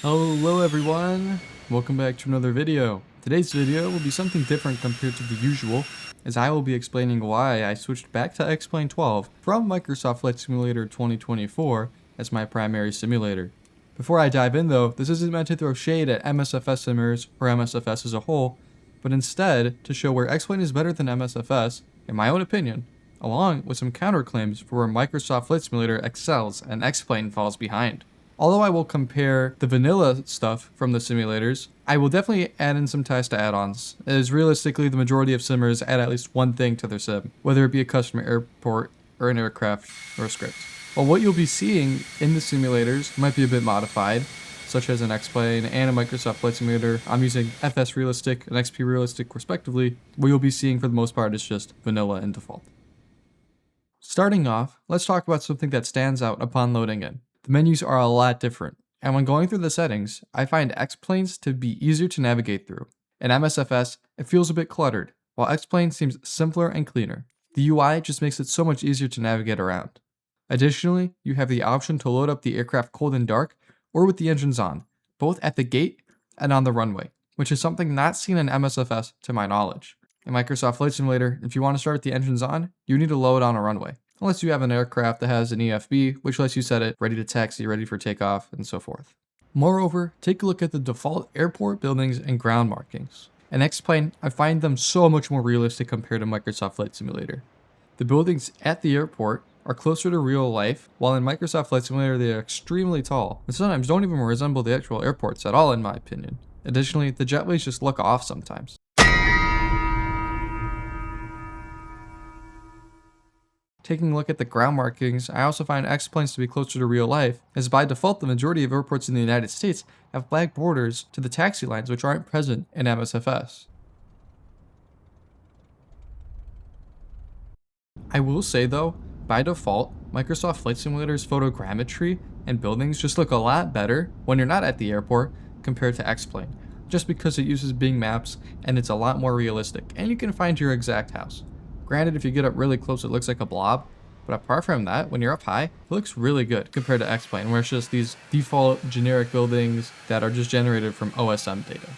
Hello everyone, welcome back to another video. Today's video will be something different compared to the usual, as I will be explaining why I switched back to XPlane 12 from Microsoft Flight Simulator 2024 as my primary simulator. Before I dive in though, this isn't meant to throw shade at MSFS simmers or MSFS as a whole, but instead to show where XPlane is better than MSFS, in my own opinion, along with some counterclaims for where Microsoft Flight Simulator excels and XPlane falls behind. Although I will compare the vanilla stuff from the simulators, I will definitely add in some ties to add-ons, as realistically the majority of simmers add at least one thing to their sim, whether it be a custom airport or an aircraft or a script. While what you'll be seeing in the simulators might be a bit modified, such as an XPlane and a Microsoft Flight Simulator, I'm using FS Realistic and XP Realistic respectively, what you'll be seeing for the most part is just vanilla and default. Starting off, let's talk about something that stands out upon loading in. The menus are a lot different, and when going through the settings, I find XPlanes to be easier to navigate through. In MSFS, it feels a bit cluttered, while XPlane seems simpler and cleaner. The UI just makes it so much easier to navigate around. Additionally, you have the option to load up the aircraft cold and dark, or with the engines on, both at the gate and on the runway, which is something not seen in MSFS to my knowledge. In Microsoft Flight Simulator, if you want to start with the engines on, you need to load on a runway. Unless you have an aircraft that has an EFB, which lets you set it ready to taxi, ready for takeoff, and so forth. Moreover, take a look at the default airport buildings and ground markings. In XPlane, I find them so much more realistic compared to Microsoft Flight Simulator. The buildings at the airport are closer to real life, while in Microsoft Flight Simulator they are extremely tall, and sometimes don't even resemble the actual airports at all in my opinion. Additionally, the jetways just look off sometimes. Taking a look at the ground markings, I also find XPlanes to be closer to real life, as by default the majority of airports in the United States have black borders to the taxi lines which aren't present in MSFS. I will say though, by default, Microsoft Flight Simulator's photogrammetry and buildings just look a lot better when you're not at the airport compared to XPlane, just because it uses Bing Maps and it's a lot more realistic, and you can find your exact house. Granted, if you get up really close, it looks like a blob, but apart from that, when you're up high, it looks really good compared to XPlane, where it's just these default generic buildings that are just generated from OSM data.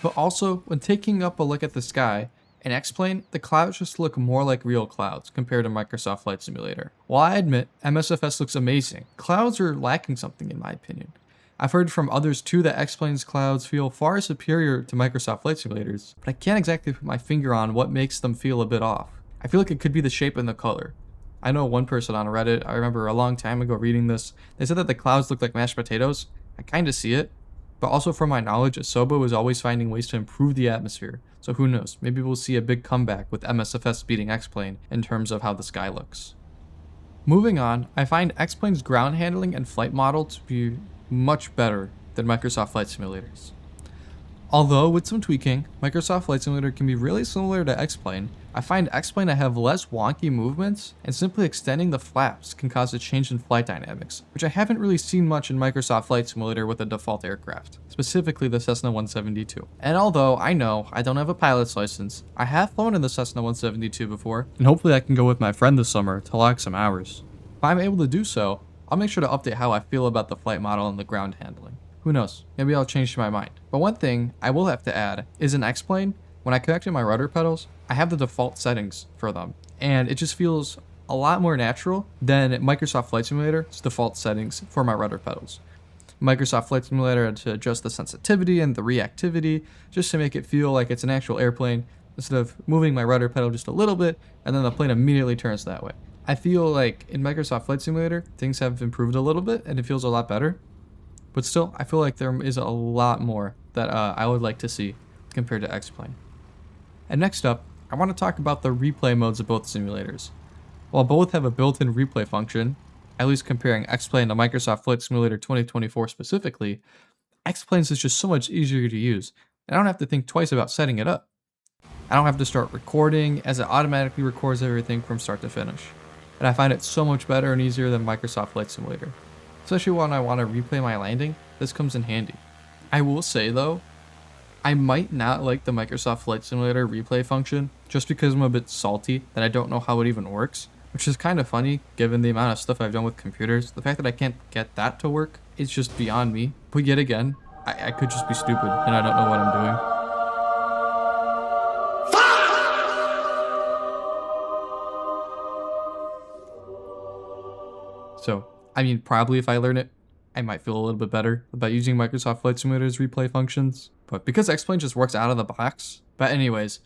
But also, when taking up a look at the sky, in XPlane, the clouds just look more like real clouds compared to Microsoft Flight Simulator. While I admit, MSFS looks amazing, clouds are lacking something in my opinion. I've heard from others too that XPlane's clouds feel far superior to Microsoft Flight Simulators, but I can't exactly put my finger on what makes them feel a bit off. I feel like it could be the shape and the color. I know one person on Reddit, I remember a long time ago reading this, they said that the clouds look like mashed potatoes. I kinda see it, but also from my knowledge, Asobo is always finding ways to improve the atmosphere, so who knows, maybe we'll see a big comeback with MSFS beating XPlane in terms of how the sky looks. Moving on, I find XPlane's ground handling and flight model to be much better than Microsoft Flight Simulators. Although, with some tweaking, Microsoft Flight Simulator can be really similar to XPlane, I find XPlane to have less wonky movements, and simply extending the flaps can cause a change in flight dynamics, which I haven't really seen much in Microsoft Flight Simulator with a default aircraft, specifically the Cessna 172. And although I know I don't have a pilot's license, I have flown in the Cessna 172 before, and hopefully I can go with my friend this summer to log some hours. If I'm able to do so, I'll make sure to update how I feel about the flight model and the ground handling. Who knows, maybe I'll change my mind. But one thing I will have to add is in XPlane, when I connected my rudder pedals, I have the default settings for them, and it just feels a lot more natural than Microsoft Flight Simulator's default settings for my rudder pedals. Microsoft Flight Simulator had to adjust the sensitivity and the reactivity just to make it feel like it's an actual airplane instead of moving my rudder pedal just a little bit and then the plane immediately turns that way. I feel like in Microsoft Flight Simulator, things have improved a little bit and it feels a lot better. But still, I feel like there is a lot more that I would like to see compared to XPlane. And next up, I want to talk about the replay modes of both simulators. While both have a built-in replay function, at least comparing XPlane to Microsoft Flight Simulator 2024 specifically, XPlane's is just so much easier to use, and I don't have to think twice about setting it up. I don't have to start recording, as it automatically records everything from start to finish. And I find it so much better and easier than Microsoft Flight Simulator. Especially when I want to replay my landing, this comes in handy. I will say though, I might not like the Microsoft Flight Simulator replay function just because I'm a bit salty that I don't know how it even works, which is kind of funny given the amount of stuff I've done with computers. The fact that I can't get that to work is just beyond me. But yet again, I could just be stupid and I don't know what I'm doing. So, I mean, probably if I learn it, I might feel a little bit better about using Microsoft Flight Simulator's replay functions. But because XPlane just works out of the box. But anyways,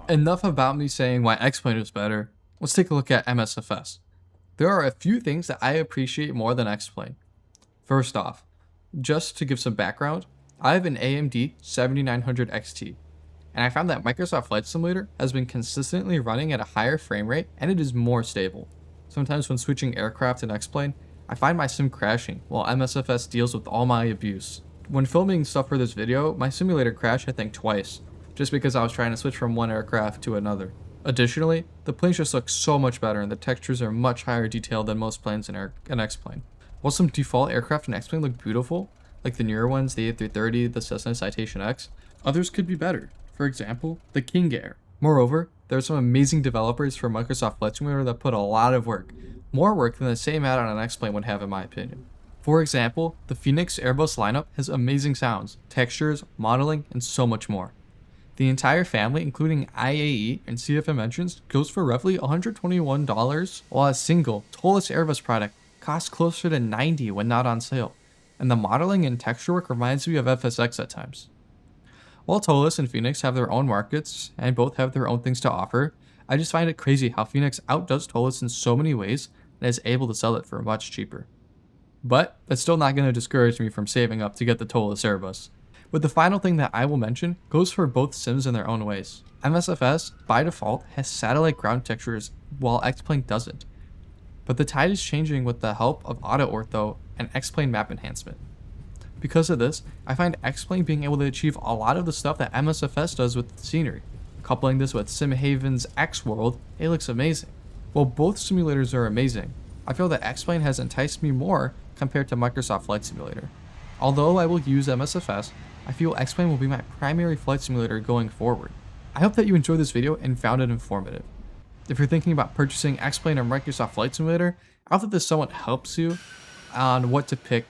enough about me saying why XPlane is better. Let's take a look at MSFS. There are a few things that I appreciate more than XPlane. First off, just to give some background, I have an AMD 7900 XT, and I found that Microsoft Flight Simulator has been consistently running at a higher frame rate and it is more stable. Sometimes when switching aircraft in XPlane, I find my sim crashing while MSFS deals with all my abuse. When filming stuff for this video, my simulator crashed I think twice, just because I was trying to switch from one aircraft to another. Additionally, the planes just look so much better and the textures are much higher detail than most planes in XPlane. While some default aircraft in XPlane look beautiful, like the newer ones, the A330, the Cessna Citation X, others could be better. For example, the King Air. Moreover, there are some amazing developers for Microsoft Flight Simulator that put a lot of work, more work than the same add-on on XPlane would have in my opinion. For example, the Phoenix Airbus lineup has amazing sounds, textures, modeling, and so much more. The entire family, including IAE and CFM engines, goes for roughly $121, while a single toolless Airbus product costs closer to $90 when not on sale, and the modeling and texture work reminds me of FSX at times. While Toolless and Phoenix have their own markets, and both have their own things to offer, I just find it crazy how Phoenix outdoes Toolless in so many ways and is able to sell it for much cheaper. But that's still not going to discourage me from saving up to get the Toolless Airbus. But the final thing that I will mention goes for both sims in their own ways. MSFS, by default, has satellite ground textures while XPlane doesn't. But the tide is changing with the help of AutoOrtho and XPlane Map Enhancement. Because of this, I find XPlane being able to achieve a lot of the stuff that MSFS does with the scenery. Coupling this with SimHeaven X-World, it looks amazing. While both simulators are amazing, I feel that XPlane has enticed me more compared to Microsoft Flight Simulator. Although I will use MSFS, I feel XPlane will be my primary flight simulator going forward. I hope that you enjoyed this video and found it informative. If you're thinking about purchasing XPlane or Microsoft Flight Simulator, I hope that this somewhat helps you on what to pick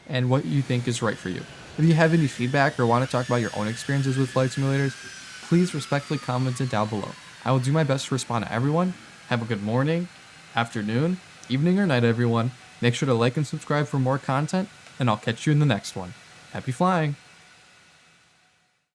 and what you think is right for you. If you have any feedback or want to talk about your own experiences with flight simulators, please respectfully comment it down below. I will do my best to respond to everyone. Have a good morning, afternoon, evening, or night, everyone. Make sure to like and subscribe for more content, and I'll catch you in the next one. Happy flying!